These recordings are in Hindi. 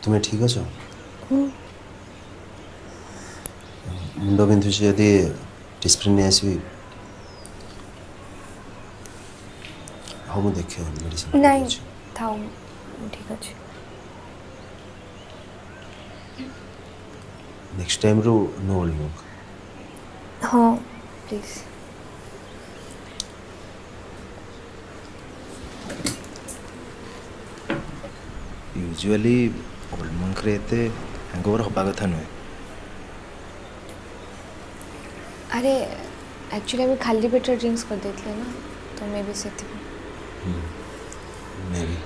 तुम्हें ठीक अच्छ मुंड बिंधु यदि डिस्प्रिन नहीं आसबि हाँ मुझे देखे मेडिसिन नहीं था ठीक अच्छे नेक्स्ट टाइम रो नो ओल्ड मंक हाँ प्लीज यूजुअली ओल्ड मंक रे एते हैंगओवर हबा कथा नुहे अरे एक्चुअली अभी खाली पेट ड्रिंक्स कर देते ना तो मे भी से मे बी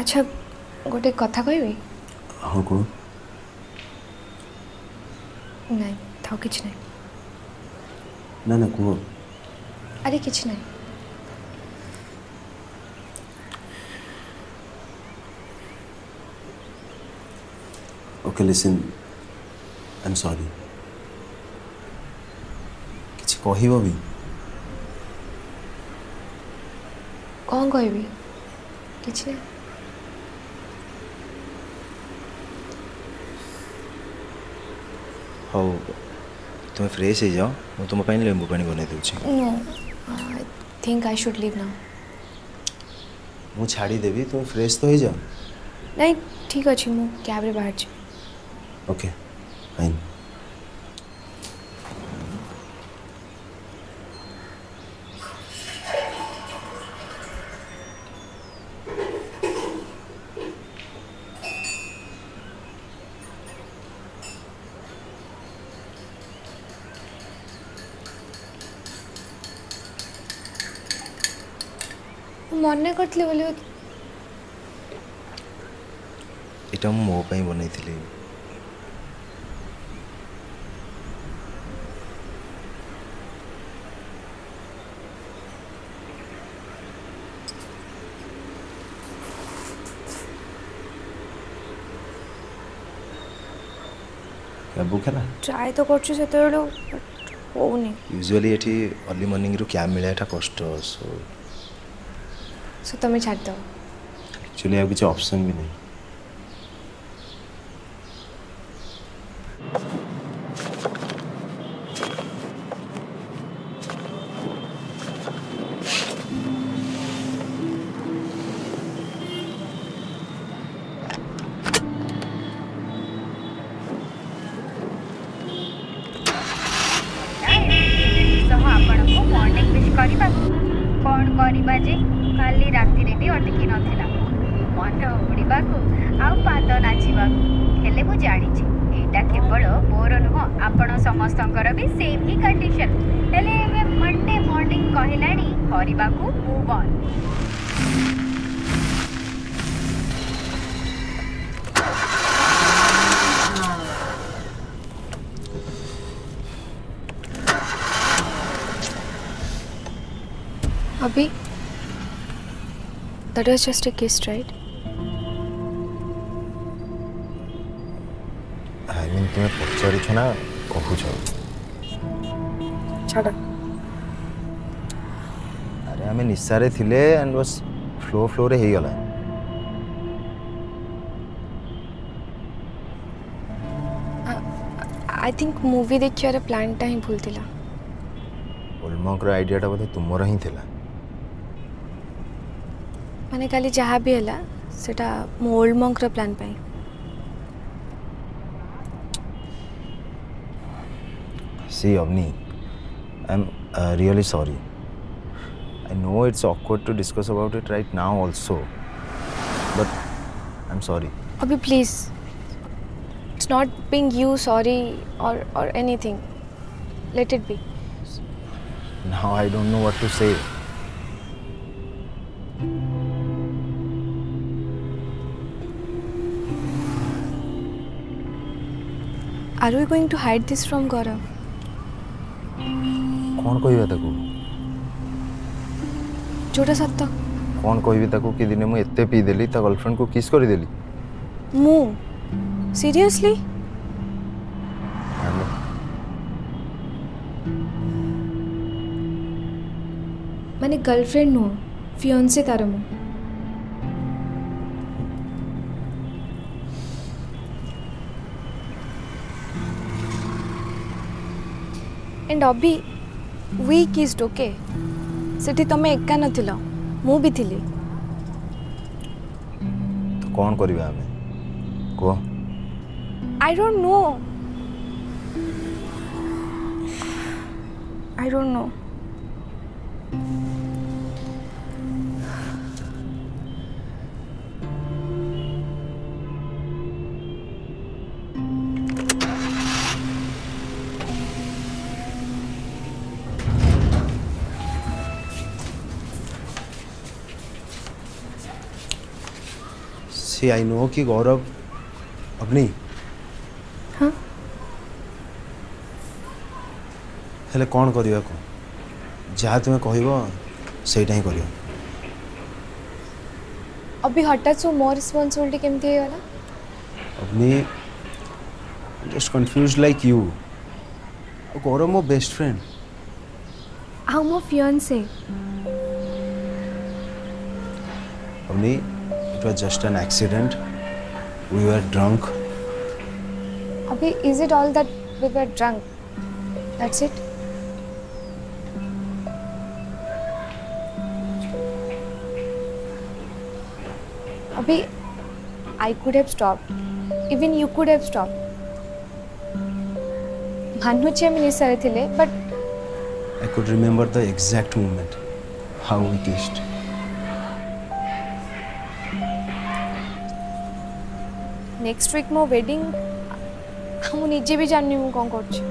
अच्छा गोटे कथा कहबी हाँ कौन नहीं था किछ नहीं ना ना कौन अरे किछ नहीं okay listen I am sorry किसी कहब भी कौन कहबी किछ नहीं हाँ तुम फ्रेश हो जाओ मैं तुम लेंबू पानी बनई दूची no I think I should leave now मु छाड़ी देवी तुम फ्रेश तो हो जाओ नहीं ठीक अच्छे मु कैब रे बाहर जी ओके फाइन मन करती बोली यहाँ मो बनई क्या बुक है ना ट्राए तो कर होनी यूजुअली ये अर्ली मॉर्निंग रू क्या मिले कष्ट सो तुम छाड़ दो एक्चुअली अब किसी ऑप्शन भी नहीं कौन करवा जे खाली राति भी अटकी नथिला मन उड़ीबा आउ पाद नाचिबा हेले मु जानिछि एटा केवल मोर नुह आपण समस्तंकर भी सेम ही कंडीशन हेले एबे मंडे मॉर्निंग कहलानी करबा को मूव ऑन अभी that was just a kiss right I mean तुम्हें पचार ना कहूँ छाड़ अरे आम निशारे थिले एंड बस फ्लो फ्लो रे ही गला आई थिंक मूवी देखियार प्लान टा ही भूल थिला ओल्ड मंक रो आइडिया टा बोधे तुमर ही थिला माने काली जहाँ भी है सेटा मो ओल्ड मंक रो प्लान पाई सी Avni I am really sorry I know it's awkward to discuss about it right now also, but I'm sorry. Abhi please, it's not being you sorry or anything. Let it be. Now I don't know what to say. Are we going to hide this from Gaurav? कौन कहबा ताको जोटा सत्य कौन कहबी ताको कि दिने मु एते पी देली ता गर्लफ्रेंड को किस कर देली मु सीरियसली माने गर्लफ्रेंड नो फियांसे तार मु एंड अभी वी किस्ड ओके सेठी तमे एका नथिला मु भी थिली तो कौन करबा हमें को I don't know I don't know see I know कि गौरव अपनी हाँ हेले कौन करवा को जहाँ तुम्हें कहब सेटा ही कर अभी हठात सो मोर रिस्पांसिबिलिटी केमती होगला अपनी just confuse like you Gaurav मो बेस्ट फ्रेंड हाउ मो फियांसे अपनी it was just an accident we were drunk अभी is it all that we were drunk that's it अभी I could have stopped. Even you could have stopped. मानुचे में निसारे थिले, but I could remember the exact moment how we kissed. next week मो wedding हम निजे भी जाननी हूँ कौन करची.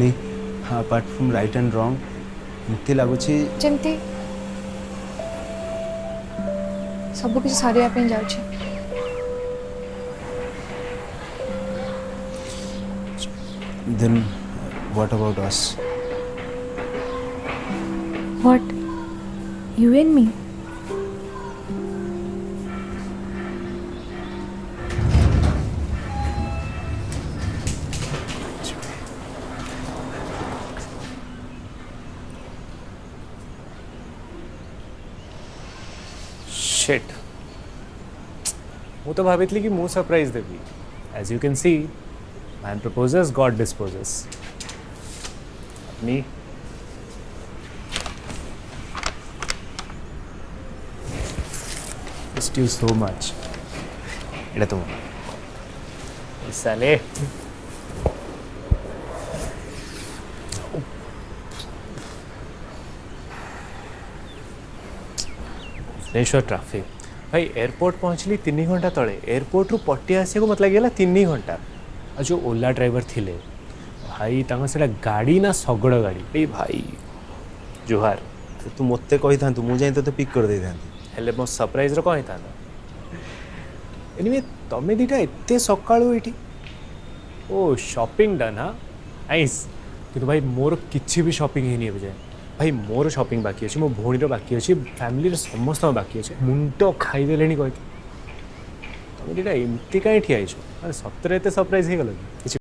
नहीं apart from right and wrong मुक्ति लागुची जेमती सब कुछ सारिया पे जाउची. then what about us? What? You and me? Shit तो भावितली कि मु सरप्राइज देवी as you can see man proposes God disposes अपनी मिस्ड यू सो मच एटा तो साले भुवनेश्वर ट्राफिक भाई एयरपोर्ट पहुँचली 3 घंटा तले एयरपोर्ट रु पटिया आसे को मत लगे 3 घंटा और जो ओला ड्राइवर थिले भाई तांका सेटा गाड़ी ना सगड़ गाड़ी ए भाई जुहार तू मते कही था मु जाई तो पिक कर दे था हेले मो सरप्राइज रो कहि था एनीवे तमे दीटा एते सकाळू एठी ओ शॉपिंग डन हा आइस किंतु भाई मोर किछि भी शॉपिंग हेनी अब जाए भाई मोर शॉपिंग बाकी अच्छे मो भौणी बाकी अच्छे फैमिली समस्त बाकी अच्छे मुंड खाईदे कही तुम दीटा एमती कहीं ठिया सतरे एत सरप्राइज हो गल कि